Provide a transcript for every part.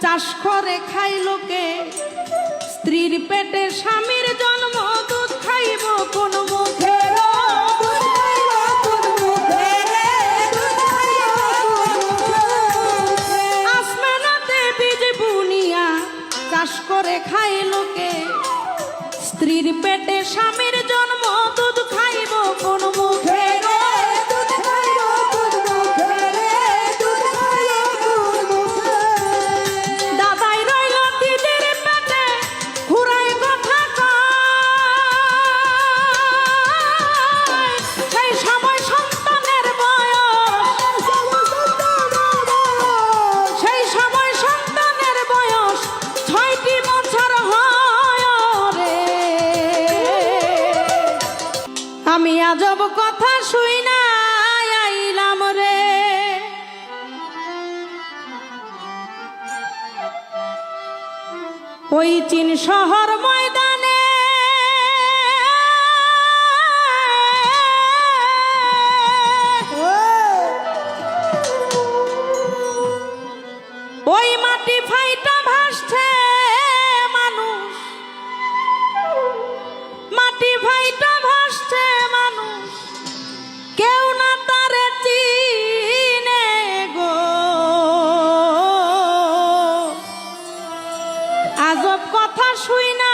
চাষ করে খাই লোকে, স্ত্রীর পেটে স্বামীর জন্ম, দুধ খাইব কোন মুখে? আসমানাতে বীজ বুনিয়া চাষ করে খাই লোকে, স্ত্রীর পেটে স্বামীর জন্ম, দুধ খাইব কোন মুখে? দাদাই রইল দিদির পেটে ঘুরাই কথা কয়, সেই সময় সন্তানের বয়স, সেই সময় সন্তানের বয়স 6টি বছর হয় রে। আমি আজব কথা শুই না আইলাম রে, ওই চীন শহর ময়দানে ওই মাটি ফাইটা ভাসছে মানুষ, মাটি ফাইটা ভাসছে মানুষ, কেউ না তারে চিনে গো। আজব কথা শুই না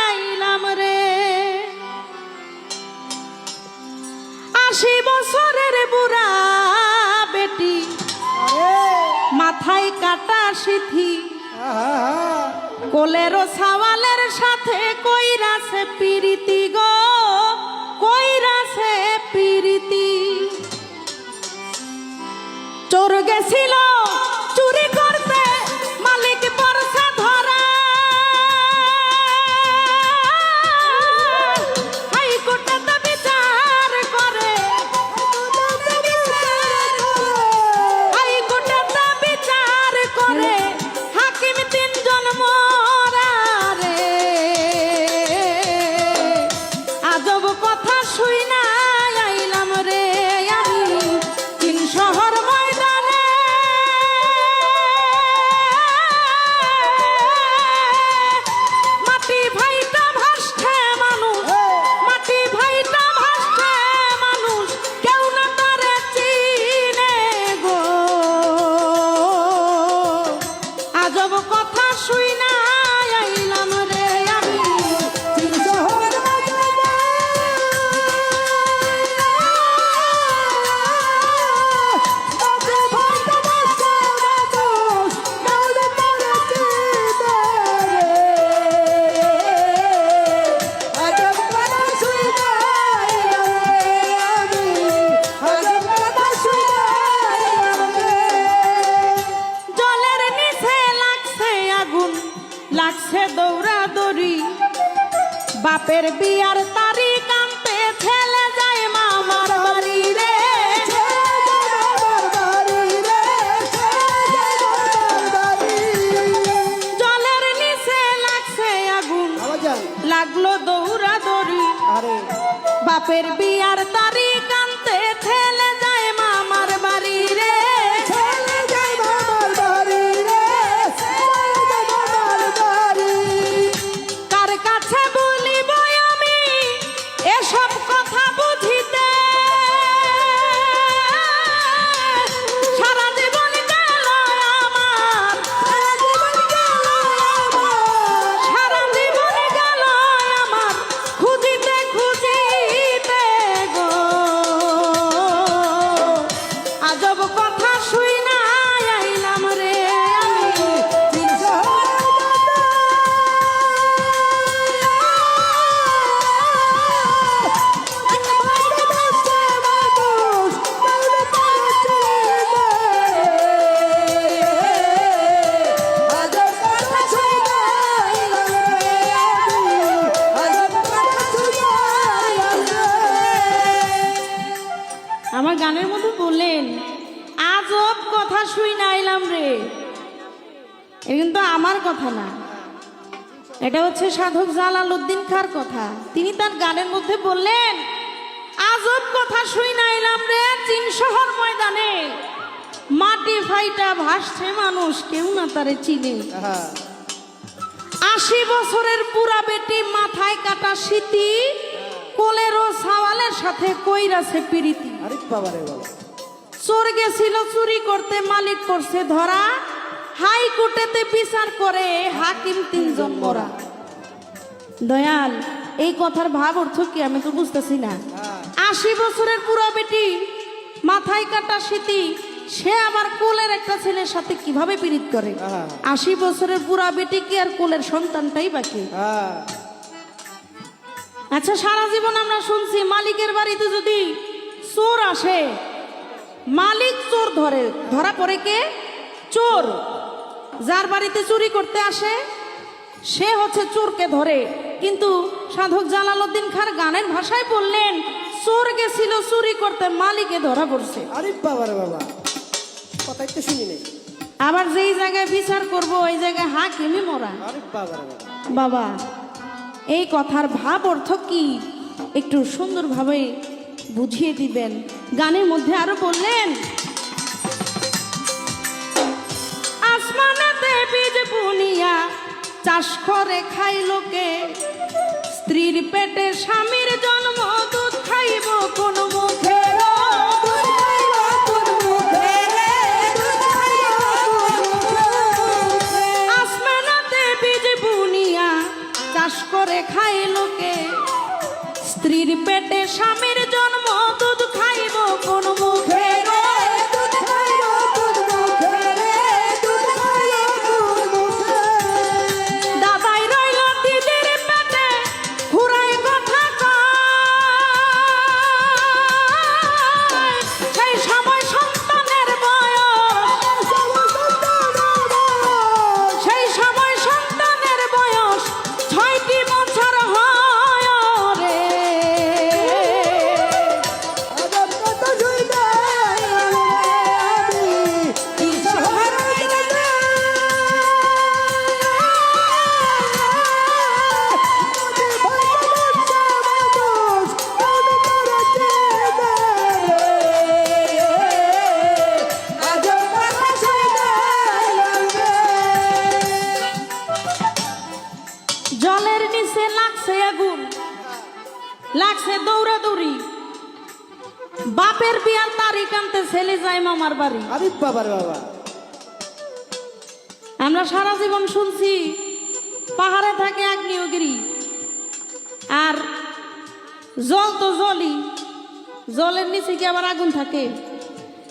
আইলাম রে, 80 বছরের বুড়া বেটি, মাথায় কাটা সিথি, কোলেরও সাওয়ালের সাথে কইরাছে পিরিতি গো, কইরাছে পিরিতি। চোর গেছিল চুরি করতে, মালিক পরছে ধরা, হাইকোর্টে তো বিচার করে, হাইকোর্টে তো বিচার করে, হাকিম 3 জন মরা রে। আজব কথা শুই না আইলাম রে আমি চীন শহর ময়দানে, মাটি ভাইটা ভাসছে মানুষ, মাটি ভাইটা ভাসছে মানুষ, কেউ না তারে চিনে গো। আজব কথা শুই না আইলাম রে আমি চীন শহর জলের নিচে লাগছে আগুন, লাগছে দৌড়াদৌড়ি, বাপের বিয়ার তারিখ আনতে ছেলে যায় মামার বাড়ি রে। জলের নিচে লাগছে আগুন, লাগলো দৌড়াদৌড়ি, বাপের বিয়ার তারিখ আনতে ছেলে যায় মামার বাড়ি রে। কার কাছে বলিব আমি এসব কথা বুঝিতে, সারা জীবন গেল আমার, সারা জীবন গেল আমার খুঁজিতে খুঁজিতে গো। আজব কথা শুই না আইলাম রে আমি চীন শহর আমার গানের মধ্যে বললেন আজব কথা শুই না আইলাম রে, এটা কিন্তু আমার কথা না, এটা হচ্ছে সাধক জালালউদ্দিন খাঁর কথা। তিনি তার গানের মধ্যে বললেন আজব কথা শুই না আইলাম রে চীন শহর ময়দানে, মাটি ফাই ভাইটা ভাসছে মানুষ কেউ না তারে চিনে। 80 বছরের বুড়া বেটি মাথায় কাটা স্মৃতি, কোলেরও সাওয়ালের সাথে কইরাছে প্রীতি। আরে বাবারে বাবা, চোর গেছিল চুরি করতে, মালিক করছে ধরা, হাইকোর্টেতে বিচার করে হাকিম 3 জন মরা। দয়াল, এই কথার ভাব অর্থ কি আমি তো বুঝতেছি না। 80 বছরের বুড়া বেটি মাথায় কাটা স্মৃতি, সে আবার কোলের একটা ছেলের সাথে কিভাবে পীড়িত করে? 80 বছরের বুড়া বেটি কি আর কোলের সন্তানটাই বাকি? আচ্ছা, সারা জীবন আমরা শুনছি মালিকের বাড়িতে যদি চোর আসে, মালিক চোর ধরে, ধরা পড়ে কে? চোর। যার বাড়িতে চুরি করতে আসে সে হচ্ছে চোরকে ধরে। কিন্তু সাধক জালালউদ্দিন খাঁর গানের ভাষায় বললেন, চোর গেছিল চুরি করতে, মালিকে ধরা পড়ছে। আরে বাবারে বাবা, কথাই তো শুনি নাই। আবার যেই জায়গায় বিচার করব ওই জায়গায় হাকিমই মরা। আরে বাবারে বাবা, বাবা, এই কথার ভাব অর্থ কি একটু সুন্দরভাবে বুঝিয়ে দিবেন। গানের মধ্যে আরো বললেন, আসমানেতে বীজ বুনিয়া চাষ করে খাই লোকে, স্ত্রীর পেটে স্বামীর জন্ম, দুধ খাইব কোন মুখে? আসমানেতে বীজ বুনিয়া চাষ করে খাই লোকে, স্ত্রীর পেটে স্বামীর জন্ম, দুধ খাইব কোন মুখে? দাদাই রইল দিদির পেটে ঘুরাই কথা কয়, সেই সময় সন্তানের বয়স, সেই সময় সন্তানের বয়স 6টি বছর হয় রে। জলের নিচে লাগছে আগুন, লাগছে দৌড়াদৌড়ি, বাপের বিয়ার তারিখ আনতে ছেলে যায় মামার বাড়ি। আরে বাবারে বাবা, আমরা সারা জীবন শুনছি পাহাড়ে থাকে আগ্নেয়গিরি, আর জল তো জলই, জলের নিচে কি আবার আগুন থাকে?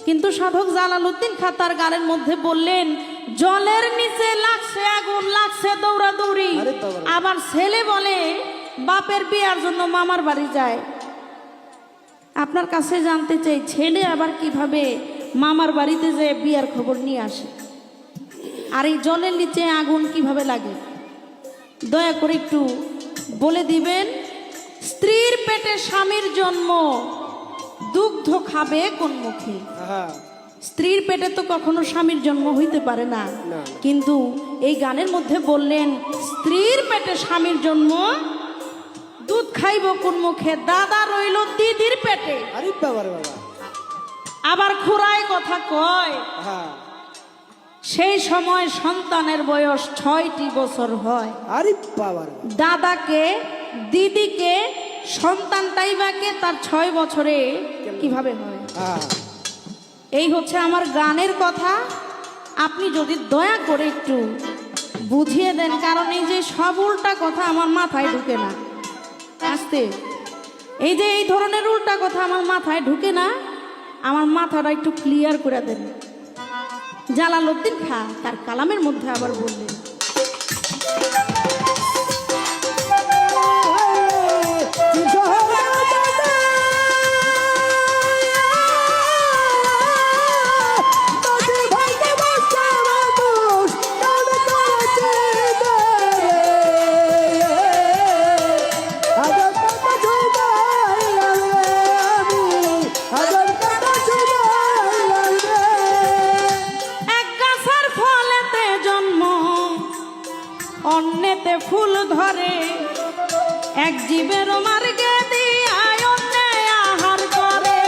কিন্তু সাধক জালালউদ্দিন খাঁ তার গানের মধ্যে বললেন, জলের নিচে লাগছে আগুন, লাগছে দৌড়াদৌড়ি, আরে বাবা। আবার ছেলে বলে বাপের বিয়ার জন্য মামার বাড়ি যায়। আপনার কাছে জানতে চাই, ছেলে আবার কিভাবে মামার বাড়িতে যেয়ে বিয়ার খবর নিয়ে আসে? আর এই জলের নিচে আগুন কিভাবে লাগে? দয়া করে একটু বলে দিবেন। স্ত্রীর পেটে স্বামীর জন্ম, দুগ্ধ খাবে কোন মুখে? স্ত্রীর পেটে তো কখনো স্বামীর জন্ম হইতে পারে না। কিন্তু এই গানের মধ্যে বললেন, স্ত্রীর পেটে স্বামীর জন্ম, দুধ খাইব কোন মুখে? দাদা রইল দিদির পেটে। আরে বাবারে বাবা, আবার খুড়ায় কথা কয়, সেই সময় সন্তানের বয়স 6টি বছর হয়। আরে বাবারে, দাদাকে দিদিকে সন্তানটাই বাকে তার 6 বছরে কিভাবে হয়? এই হচ্ছে আমার গানের কথা। আপনি যদি দয়া করে একটু বুঝিয়ে দেন, কারণ এই যে সব উল্টা কথা আমার মাথায় ঢুকে না। আস্তে, এই যে এই ধরনের উল্টা কথা আমার মাথায় ঢুকে না, আমার মাথাটা একটু ক্লিয়ার করে দেন। জালালউদ্দিন খাঁ তার কালামের মধ্যে আবার বললেন, অন্যেতে ফুল ধরে, এক জীবের মার্গে দিয়া অন্যে আহার করে।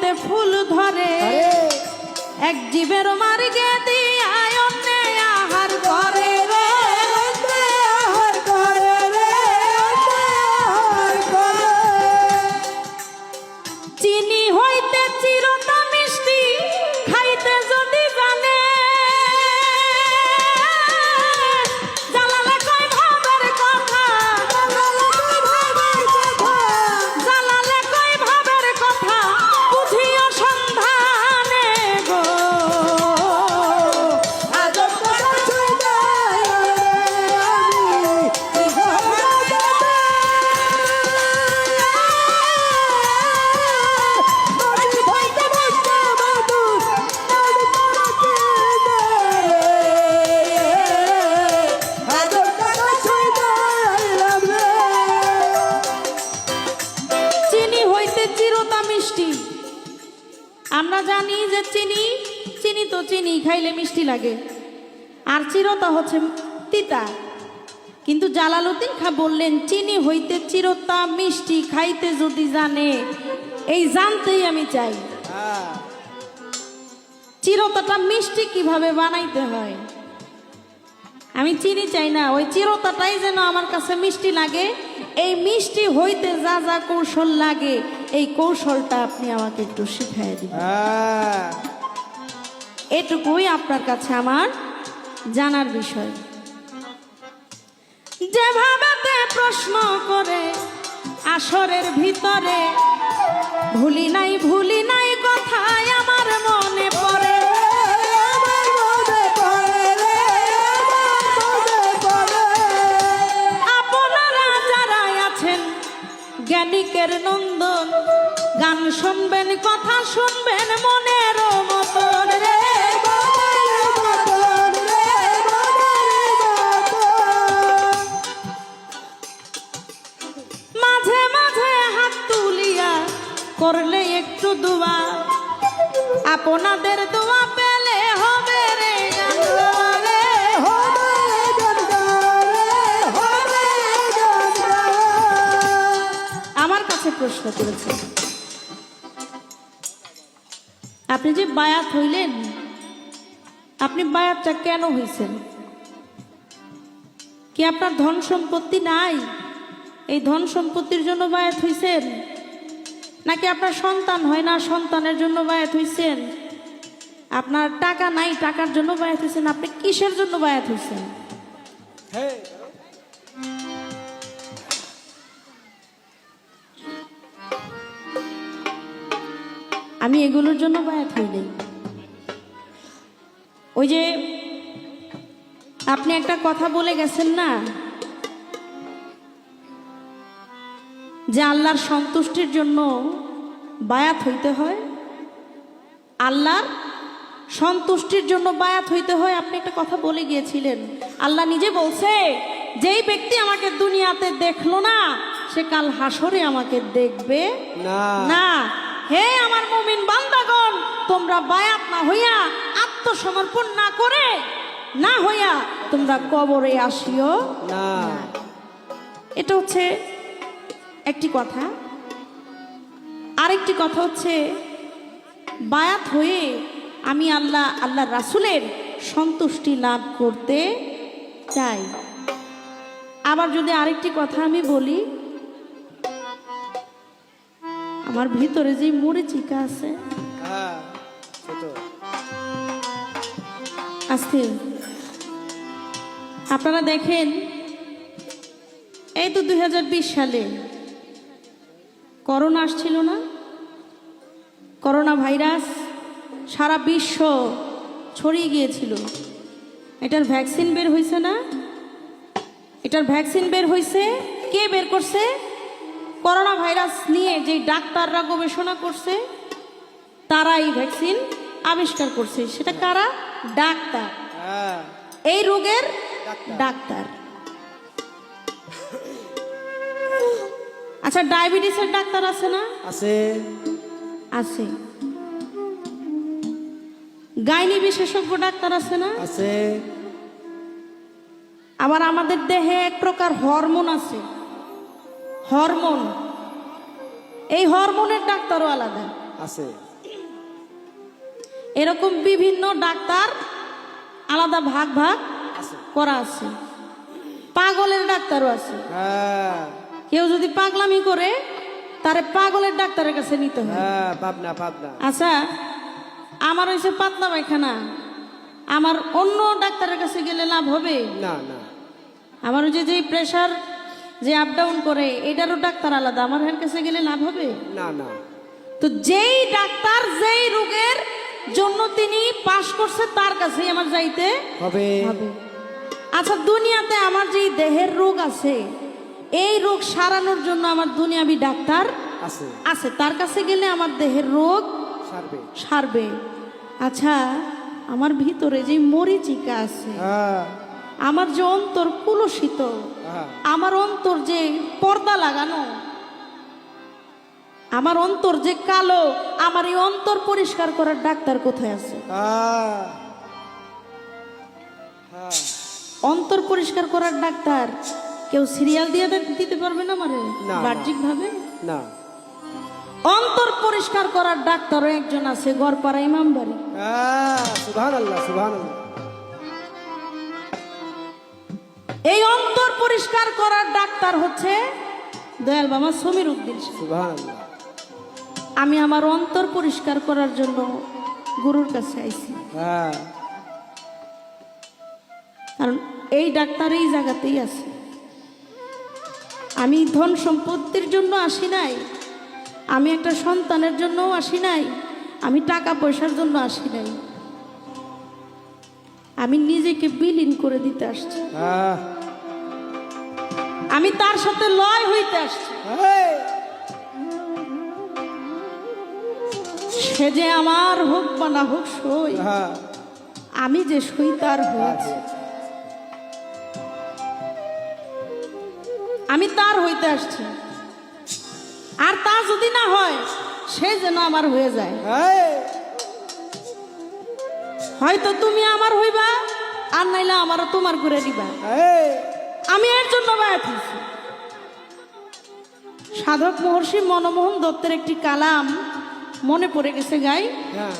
ফুলেতে ফুল ধরে আরে এক জীবের মার্গে দিয়া অন্যে আহার করে রে আহার করে রে আহার করে চিনি হইতে চিরতা মিষ্টি খাইতে যদি জানে জালালে কয় ভাবের কথা জালালে কয় ভাবের কথা বুঝিও সন্ধানে গো আজব কথা ছুঁই যায় আমি ভাইতে ভাইতে বাদু আজব কথা ছুঁই যায় চিনি হইতে চিরতা মিষ্টি। আমরা জানি যে চিনি চিনি তো চিনি খাইলে মিষ্টি লাগে, আর চিরতা হচ্ছে তিতা। কিন্তু জালালউদ্দিন খাঁ বললেন চিনি হইতে চিরতা মিষ্টি খাইতে যদি জানে, এই জানতেই আমি চাই চিরতাটা মিষ্টি কিভাবে বানাইতে হয়। আমি চিনি চাই না, ওই চিরতাটাই যেন আমার কাছে মিষ্টি লাগে। এই মিষ্টি হইতে যা যা কৌশল লাগে, এই কৌশলটা আপনি আমাকে একটু শিখাই দিবেন। এটুকুই আপনার কাছে আমার জানার বিষয়। যেভাবে প্রশ্ন করে আসরের ভিতরে, ভুলি নাই কথাই আমার মনে পড়ে। আপনারা যারা আছেন জ্ঞানিকের নন্দন, গান শুনবেন কথা শুনবেন মনের মতন রে। মাঝে মাঝে হাত তুলিয়া করলে একটু দোয়া, আপনাদের দোয়া পেলে হবে রে গানগারে। আমার কাছে প্রশ্ন করেছে, আপনি যে বায়াত হইলেন, আপনি বায়াতটা কেন হইছেন? কি আপনার ধন সম্পত্তি নাই, এই ধন সম্পত্তির জন্য বায়াত হইছেন? নাকি আপনার সন্তান হয় না, সন্তানের জন্য বায়াত হইছেন? আপনার টাকা নাই, টাকার জন্য বায়াত হইছেন? আপনি কিসের জন্য বায়াত হইছেন? আমি এগুলোর জন্য বায়াত হইনি। ওই যে আপনি একটা কথা বলে গেছেন না, যে আল্লাহর সন্তুষ্টির জন্য বায়াত হইতে হয়, আল্লাহর সন্তুষ্টির জন্য বায়াত হইতে হয়। আপনি একটা কথা বলে গিয়েছিলেন, আল্লাহ নিজে বলছে যেই ব্যক্তি আমাকে দুনিয়াতে দেখলো না, সে কাল হাসরে আমাকে দেখবে না। হে আমার মুমিন বান্দাগণ, তোমরা বায়াত না হইয়া, আত্মসমর্পণ না করে না হইয়া তোমরা কবরে আসিও না। এটা হচ্ছে একটি কথা। আরেকটি কথা হচ্ছে, বায়াত হয়ে আমি আল্লাহ রাসূলের সন্তুষ্টি লাভ করতে চাই। আবার যদি আরেকটি কথা আমি বলি, আমার ভিতরে যে মরিচিকা আছে, আস্তে আপনারা দেখেন, এই তো 2020 সালে করোনা আসছিল না, করোনা ভাইরাস সারা বিশ্ব ছড়িয়ে গিয়েছিল। এটার ভ্যাকসিন বের হয়েছে না? এটার ভ্যাকসিন বের হয়েছে, কে বের করছে? করোনা ভাইরাস নিয়ে যে ডাক্তাররা গবেষণা করছে, তারা এই ভ্যাকসিন আবিষ্কার করছে। সেটা কারা? ডাক্তার, এই রোগের ডাক্তার। আচ্ছা, ডায়াবেটিসের ডাক্তার আছে না? আছে। আছে। গাইনি বিশেষজ্ঞ ডাক্তার আছে না? আছে। আবার আমাদের দেহে এক প্রকার হরমোন আছে, হরমোন, এই হরমোনের ডাক্তারও আলাদা আছে। এরকম বিভিন্ন ডাক্তার আলাদা ভাগ ভাগ করা আছে। পাগলের ডাক্তারও আছে। হ্যাঁ কেউ যদি পাগলামি করে তারে পাগলের ডাক্তারের কাছে নিতে হয়। হ্যাঁ পাবনা পাবনা আচ্ছা, আমার হয়েছে পাতলা পায়খানা, আমার অন্য ডাক্তারের কাছে গেলে লাভ হবে? না না আমার ওই যে প্রেশার যে আপ ডাউন করে এটারও ডাক্তার আলাদা, আমার এর কাছে গেলে লাভ হবে? না না তো যেই ডাক্তার যেই রোগের জন্য তিনি পাশ করছে তার কাছেই আমার যাইতে হবে হবে। আচ্ছা, দুনিয়াতে আমার যেই দেহের রোগ আছে, এই রোগ সারানোর জন্য আমার দুনিয়াবি ডাক্তার আছে আছে, তার কাছে গেলে আমার দেহের রোগ সারবে সারবে। আচ্ছা, আমার ভিতরে যে মরিচিকা আছে, হ্যাঁ আমার যে অন্তর কুলুষিত, হ্যাঁ আমার অন্তর যে পর্দা লাগানো, আমার অন্তর যে কালো, আমার এই অন্তর পরিষ্কার করার ডাক্তার কোথায় আছে? হ্যাঁ হ্যাঁ অন্তর পরিষ্কার করার ডাক্তার কেউ সিরিয়াল দিয়ে দিতে পারবে না আমারে না। বাহ্যিক ভাবে? না অন্তর পরিষ্কার করার ডাক্তারও একজন আছে, গড়পাড়া ইমামবাড়ি। হ্যাঁ সুবহানাল্লাহ সুবহানাল্লাহ এই অন্তর পরিষ্কার করার ডাক্তার হচ্ছে দয়াল বাবা সমীর উদ্দিন সাহেব। সুবহানাল্লাহ আমি আমার অন্তর পরিষ্কার করার জন্য গুরুর কাছে আইছি, হ্যাঁ কারণ এই ডাক্তার এই জায়গাতেই আছে। আমি ধন সম্পত্তির জন্য আসি নাই, আমি একটা সন্তানের জন্যও আসি নাই, আমি টাকা পয়সার জন্য আসি নাই, আমি নিজেকে বিলীন করে দিতে আসছি, হ্যাঁ আমি তার সাথে লয় হইতে আসছি। হ্যাঁ সে যে আমার হোক বা না হোক সই, হ্যাঁ আমি যে সই তার হয়েছে, আমি তার হইতে আসছি। আর তা যদি না হয়, সে যেন আমার হয়ে যায়। হ্যাঁ হয়তো তুমি আমার হইবা, আর নাইলে আমারও তোমার করে দিবা। হ্যাঁ আমি এর জন্য বায়াত হইছি। সাধক মহর্ষি মনমোহন দত্তের একটি কালাম মনে পড়ে গেছে, গাই। হ্যাঁ